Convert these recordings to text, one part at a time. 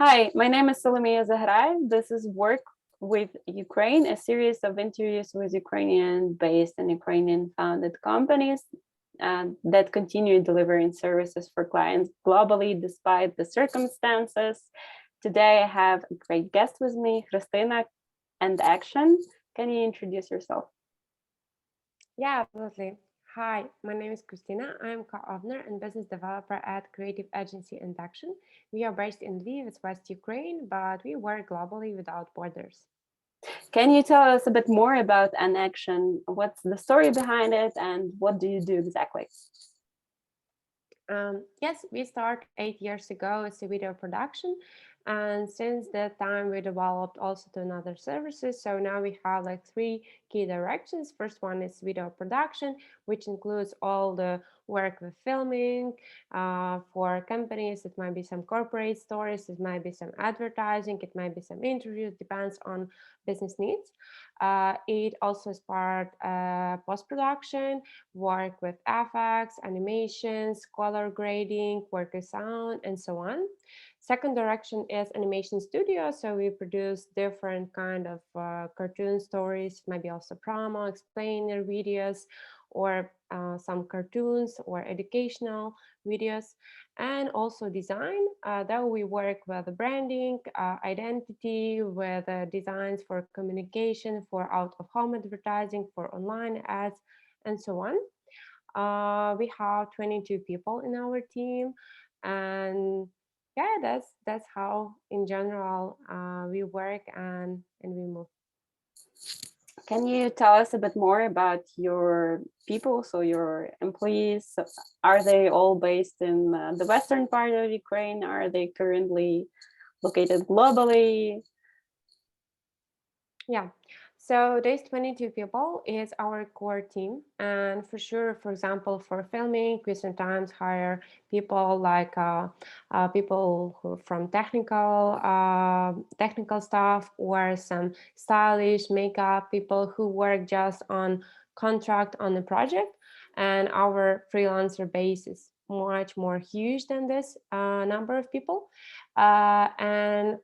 Hi, my name is Solomia Zahrai. This is Work with Ukraine, a series of interviews with Ukrainian-based and Ukrainian-founded companies that continue delivering services for clients globally despite the circumstances. Today, I have a great guest with me, Khrystyna AndAction. Can you introduce yourself? Yeah, absolutely. Hi, my name is Krystyna. I'm co-owner and business developer at creative agency AndAction. We are based in Lviv, it's West Ukraine, but we work globally without borders. Can you tell us a bit more about AndAction? What's the story behind it and what do you do exactly? Yes, we started 8 years ago as a video production. And since that time, we developed also to another services. So now we have like three key directions. First one is video production, which includes all the work with filming for companies. It might be some corporate stories. It might be some advertising. It might be some interviews, depends on business needs. It also is part post-production, work with effects, animations, color grading, work with sound, and so on. Second direction is animation studio. So we produce different kind of cartoon stories, maybe also promo, explainer videos, or some cartoons or educational videos, and also design. That we work with branding, identity, with designs for communication, for out-of-home advertising, for online ads, and so on. We have 22 people in our team, and yeah, that's how in general we work and we move. Can you tell us a bit more about your people, so your employees? Are they all based in the western part of Ukraine? Are they currently located globally? Yeah. So these 22 people is our core team. And for sure, for example, for filming, we sometimes hire people like people who from technical stuff, or some stylish makeup people who work just on contract on the project. And our freelancer base is much more huge than this number of people. And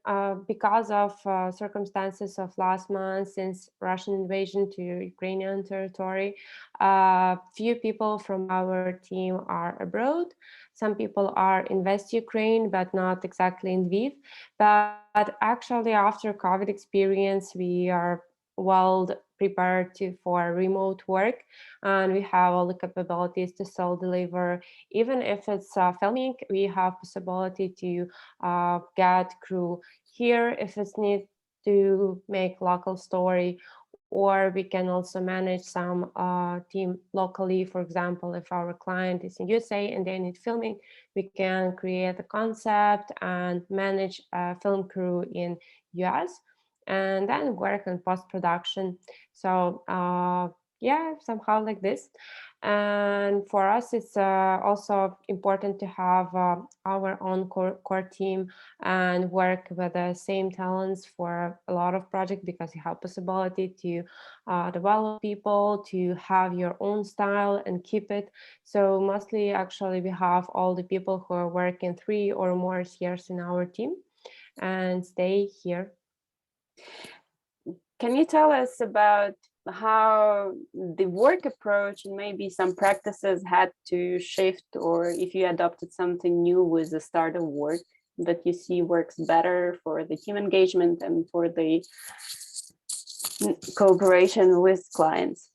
because of circumstances of last month, since Russian invasion to Ukrainian territory, few people from our team are abroad. Some people are in West Ukraine, but not exactly in Lviv. But actually, after COVID experience, we are well prepared for remote work, and we have all the capabilities to still deliver. Even if it's filming, we have possibility to get crew here if it's need to make local story, or we can also manage some team locally. For example, if our client is in USA and they need filming, we can create a concept and manage a film crew in US, and then work on post-production. So yeah, somehow like this. And for us, it's also important to have our own core team and work with the same talents for a lot of projects, because you have possibility to develop people, to have your own style and keep it. So mostly, actually, we have all the people who are working 3 or more years in our team and stay here. Can you tell us about how the work approach and maybe some practices had to shift, or if you adopted something new with the start of work that you see works better for the team engagement and for the cooperation with clients?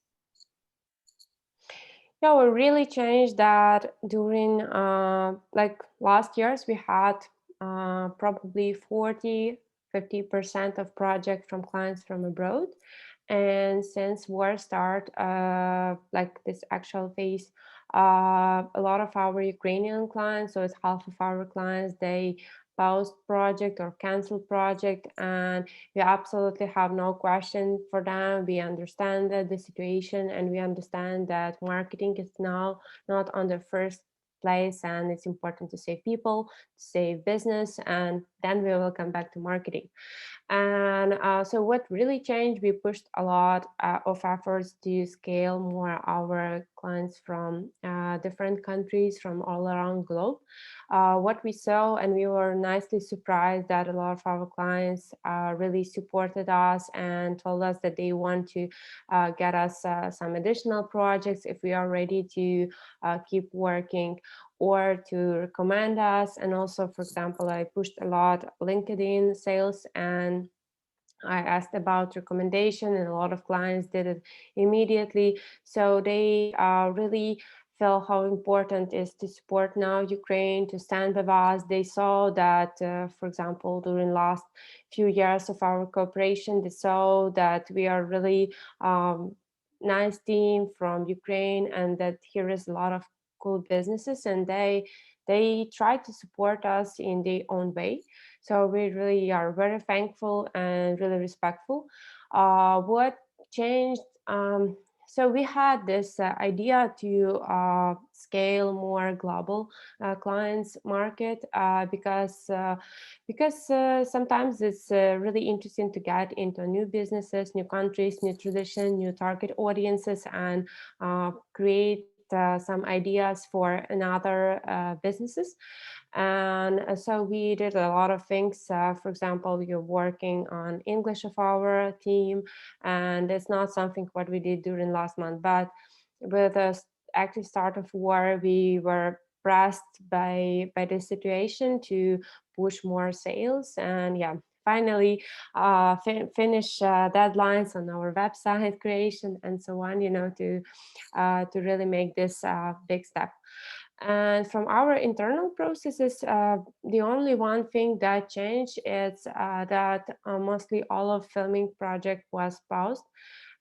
Yeah, we really changed that during like last years. We had probably 40-50% of project from clients from abroad. And since war start, like this actual phase, a lot of our Ukrainian clients, so it's half of our clients, they paused project or canceled project, and we absolutely have no question for them. We understand the situation, and we understand that marketing is now not on the first place, and it's important to save people, to save business, and then we will come back to marketing. And so what really changed, we pushed a lot of efforts to scale more our clients from different countries from all around globe. What we saw, and we were nicely surprised that a lot of our clients really supported us and told us that they want to get us some additional projects if we are ready to keep working, or to recommend us. And also, for example, I pushed a lot LinkedIn sales, and I asked about recommendation, and a lot of clients did it immediately. So they really felt how important it is to support now Ukraine, to stand with us. They saw that, for example, during last few years of our cooperation, they saw that we are really nice team from Ukraine, and that here is a lot of cool businesses, and they try to support us in their own way. So we really are very thankful and really respectful. What changed? So we had this idea to scale more global clients market, because sometimes it's really interesting to get into new businesses, new countries, new tradition, new target audiences, and create some ideas for another businesses. And so we did a lot of things. For example, we are working on English of our team, and it's not something what we did during last month, but with the active start of war, we were pressed by the situation to push more sales. And yeah, finally finish deadlines on our website creation and so on, to really make this big step. And from our internal processes, the only one thing that changed is that mostly all of filming project was paused.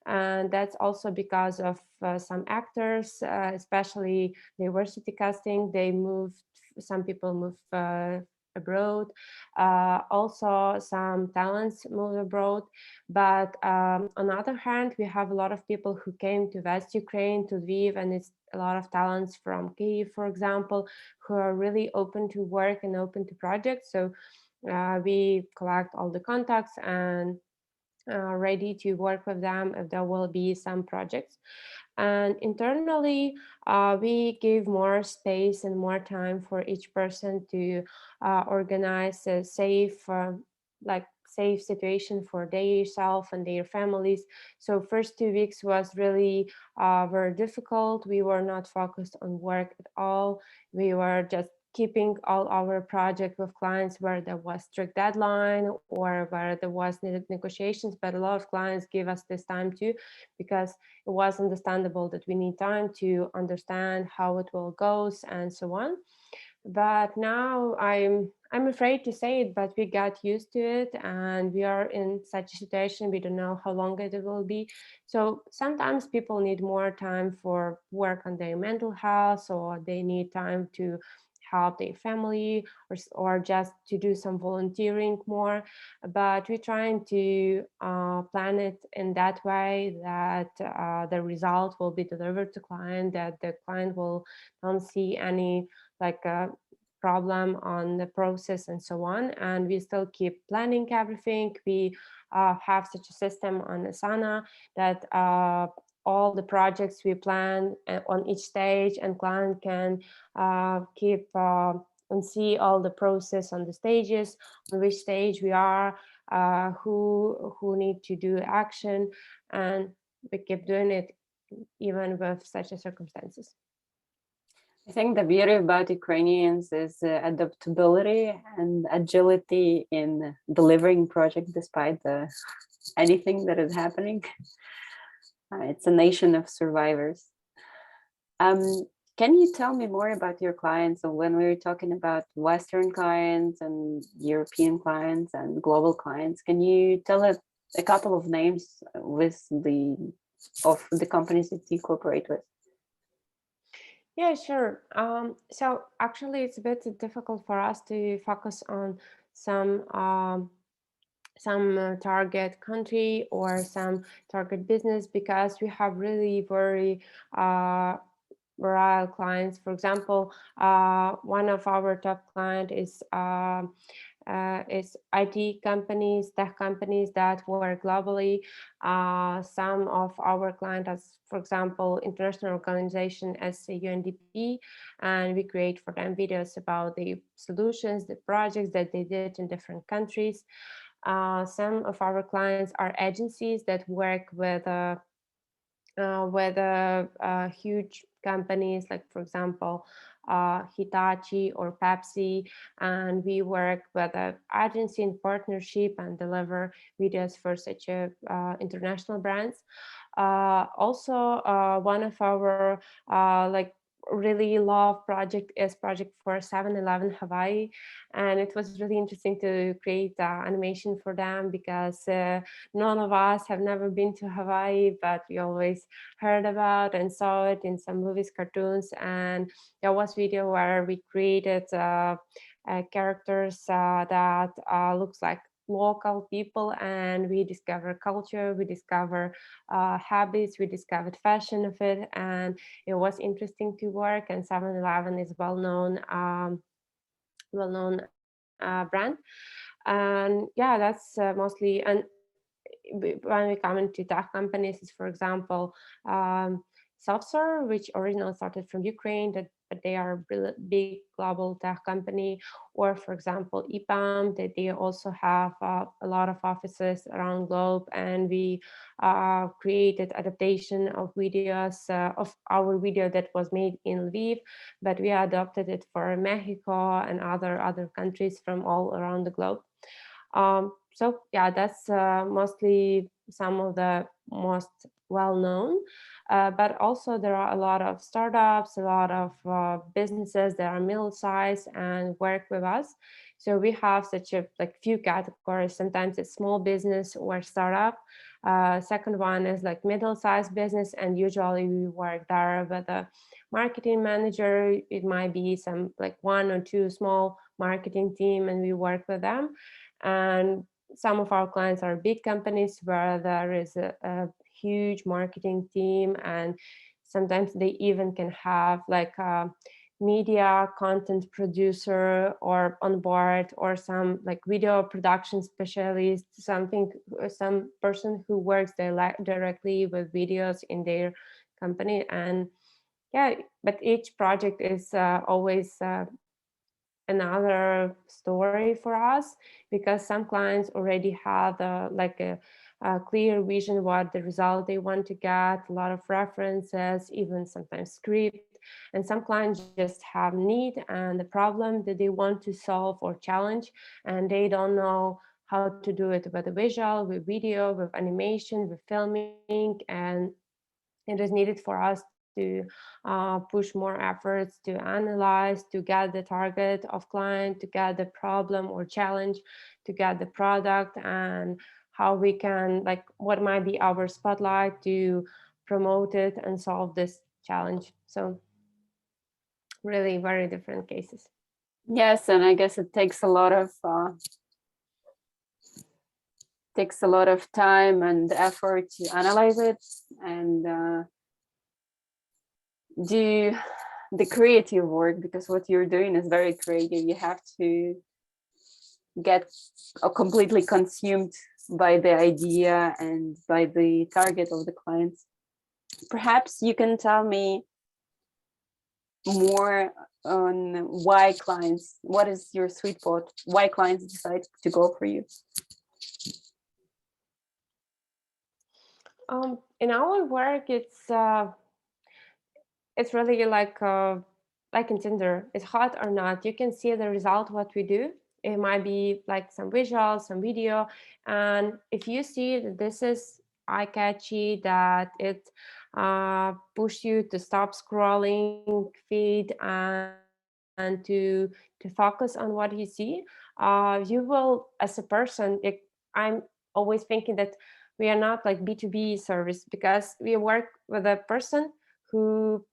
And that's also because of some actors, especially diversity casting. They moved, some people moved abroad. Also, some talents moved abroad. But on the other hand, we have a lot of people who came to West Ukraine, to Lviv, and it's a lot of talents from Kyiv, for example, who are really open to work and open to projects. So we collect all the contacts and ready to work with them if there will be some projects. And internally, we give more space and more time for each person to organize a safe, like safe situation for their self and their families. So first 2 weeks was really very difficult. We were not focused on work at all. We were just keeping all our project with clients where there was strict deadline or where there was needed negotiations. But a lot of clients give us this time too, because it was understandable that we need time to understand how it will goes and so on. But now I'm afraid to say it, but we got used to it, and we are in such a situation. We don't know how long it will be. So sometimes people need more time for work on their mental health, or they need time to help their family, or just to do some volunteering more. But we're trying to plan it in that way that the result will be delivered to client, that the client will don't see any like a problem on the process and so on. And we still keep planning everything. We have such a system on Asana that all the projects we plan on each stage, and client can keep and see all the process on the stages, on which stage we are, who need to do action, and we keep doing it even with such a circumstances. I think the beauty about Ukrainians is adaptability and agility in delivering project despite anything that is happening. It's a nation of survivors. Can you tell me more about your clients? So when we were talking about Western clients and European clients and global clients, can you tell us a couple of names of the companies that you cooperate with? Yeah, sure. So actually, it's a bit difficult for us to focus on some target country or some target business, because we have really very varied clients. For example, one of our top client is is IT companies, tech companies that work globally. Some of our clients, as for example, international organization as UNDP, and we create for them videos about the solutions, the projects that they did in different countries. Some of our clients are agencies that work with huge companies, like for example, Hitachi or Pepsi, and we work with an agency in partnership and deliver videos for such a international brands. Also, one of our like really love project is project for 7-Eleven Hawaii, and it was really interesting to create animation for them because none of us have never been to Hawaii, but we always heard about and saw it in some movies, cartoons, and there was video where we created characters that looks like local people, and we discover culture, we discover habits, we discovered fashion of it, and it was interesting to work. And 7-Eleven is well-known brand, and yeah, that's mostly. And when we come into tech companies, is for example, Software, which originally started from Ukraine, but they are a really big global tech company. Or for example, EPAM, that they also have a lot of offices around globe, and we created adaptation of videos of our video that was made in Lviv, but we adopted it for Mexico and other countries from all around the globe. So yeah, that's mostly some of the most well-known, but also there are a lot of startups, a lot of businesses that are middle-sized and work with us. So we have such a few categories. Sometimes it's small business or startup. Second one is like middle-sized business, and usually we work there with a marketing manager. It might be some like 1 or 2 small marketing team, and we work with them. And some of our clients are big companies where there is a huge marketing team, and sometimes they even can have like a media content producer or on board, or some like video production specialist, some person who works directly with videos in their company. And yeah, but each project is always another story for us, because some clients already have a clear vision what the result they want to get, a lot of references, even sometimes script. And some clients just have need and the problem that they want to solve or challenge, and they don't know how to do it with a visual, with video, with animation, with filming. And it is needed for us to push more efforts to analyze, to get the target of client, to get the problem or challenge, to get the product, and how we can, like, what might be our spotlight to promote it and solve this challenge. So really very different cases. Yes, and I guess it takes a lot of time and effort to analyze it and do the creative work, because what you're doing is very creative. You have to get completely consumed by the idea and by the target of the clients. Perhaps you can tell me more on what is your sweet spot, why clients decide to go for you? In our work, it's really like in Tinder. It's hot or not, you can see the result what we do. It might be like some visuals, some video, and if you see that this is eye-catchy, that it push you to stop scrolling feed and to focus on what you see, you will, as a person, I'm always thinking that we are not like B2B service, because we work with a person who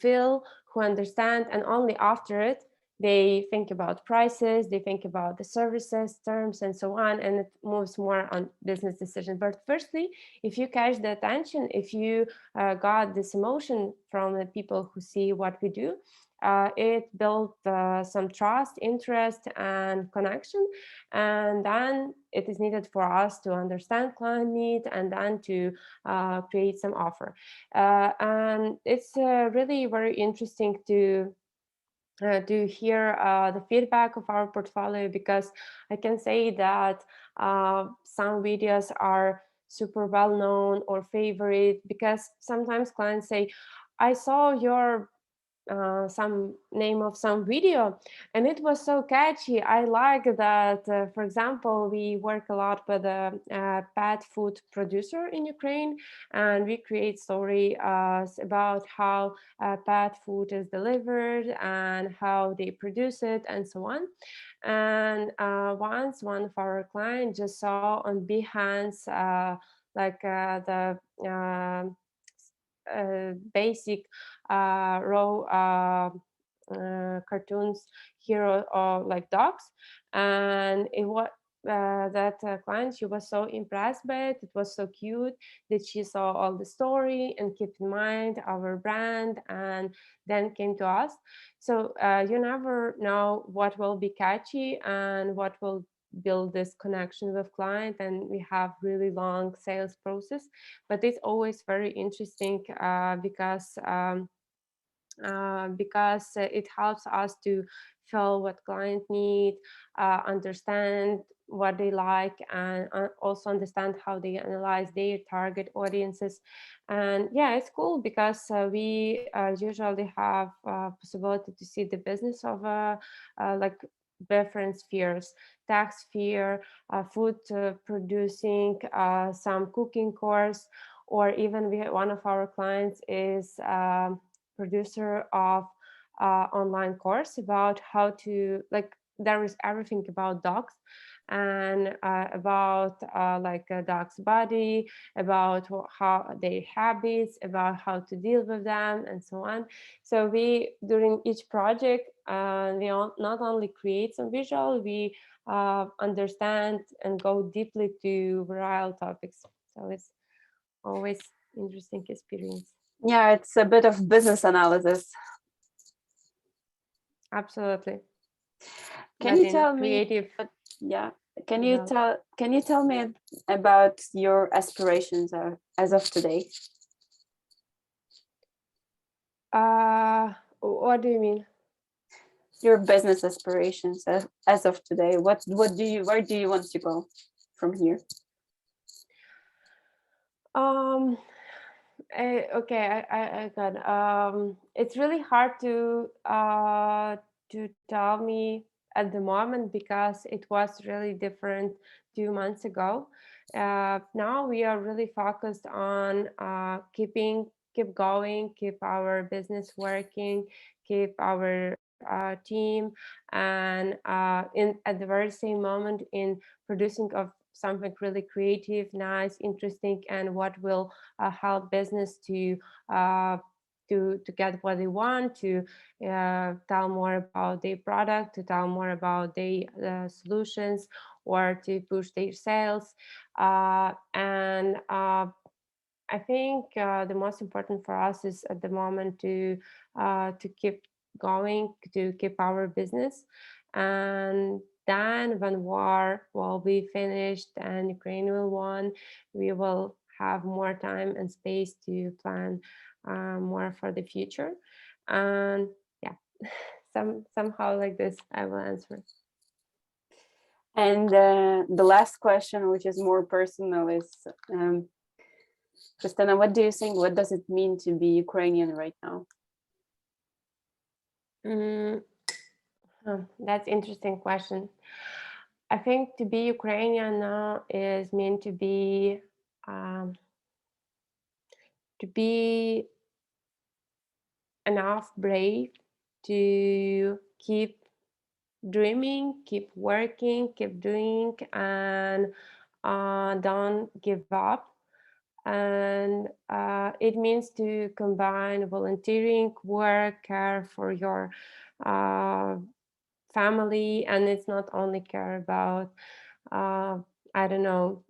feel, who understand, and only after it they think about prices, they think about the services, terms, and so on, and it moves more on business decision. But firstly, if you catch the attention, if you got this emotion from the people who see what we do, it built some trust, interest, and connection. And then it is needed for us to understand client need and then to create some offer. And it's really very interesting to hear the feedback of our portfolio, because I can say that some videos are super well known or favorite, because sometimes clients say, I saw your some name of some video and it was so catchy. I like that. For example, we work a lot with a pet food producer in Ukraine, and we create story about how pet food is delivered and how they produce it and so on. And once one of our clients just saw on Behance the basic raw cartoons hero or like dogs, and it was that client, she was so impressed by it. It was so cute that she saw all the story and kept in mind our brand, and then came to us. So you never know what will be catchy and what will build this connection with client, and we have really long sales process. But it's always very interesting because it helps us to feel what client need, understand what they like, and also understand how they analyze their target audiences. And yeah, it's cool because we usually have possibility to see the business of like different spheres: tax sphere, food producing, some cooking course, or even one of our clients is producer of online course about how to, like, there is everything about dogs, and about like a dog's body, about how their habits, about how to deal with them, and so on. So we, during each project, we not only create some visual, we understand and go deeply to real topics. So it's always interesting experience. Yeah, it's a bit of business analysis. Absolutely. Can But you in tell me? creative Yeah, result. can you tell me about your aspirations as of today? What do you mean? Your business aspirations as of today. Where do you want to go from here? Um, okay, I got. It's really hard to tell me at the moment because it was really different 2 months ago. Now we are really focused on keep going, keep our business working, keep our team, and at the very same moment in producing of something really creative, nice, interesting, and what will help business uh, to get what they want, to tell more about their product, to tell more about their solutions, or to push their sales. And I think the most important for us is at the moment to keep going, to keep our business, and then when war will be finished and Ukraine will won, we will have more time and space to plan more for the future. And yeah, somehow like this, I will answer. And the last question, which is more personal, is Krystyna, what do you think? What does it mean to be Ukrainian right now? That's interesting question. I think to be Ukrainian now is meant um, to be enough brave to keep dreaming, keep working, keep doing, and don't give up. And it means to combine volunteering, work, care for your uh, family, and it's not only care about I don't know,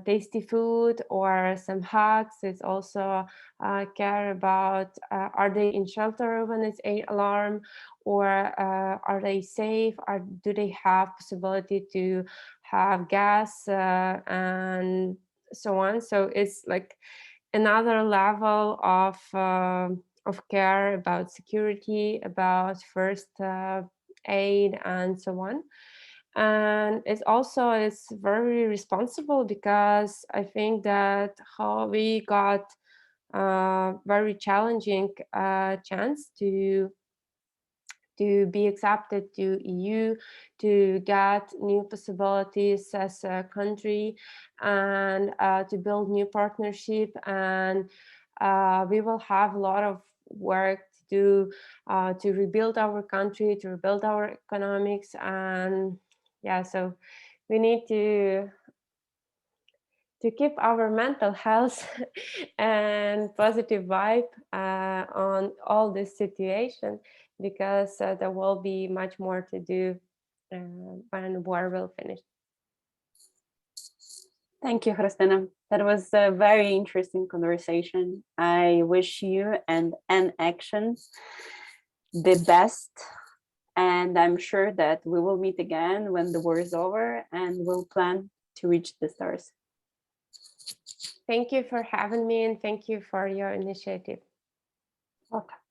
tasty food or some hugs. It's also care about are they in shelter when it's an alarm, or are they safe, or do they have possibility to have gas and so on. So it's like another level of care about security, about first aid and so on. And it's very responsible, because I think that how we got a very challenging chance to be accepted to EU, to get new possibilities as a country, and to build new partnership. And we will have a lot of work to do to rebuild our country, to rebuild our economics. And yeah, so we need to keep our mental health and positive vibe on all this situation, because there will be much more to do when war will finish. Thank you, Krystyna. That was a very interesting conversation. I wish you and AndAction the best. And I'm sure that we will meet again when the war is over, and we'll plan to reach the stars. Thank you for having me, and thank you for your initiative. Welcome.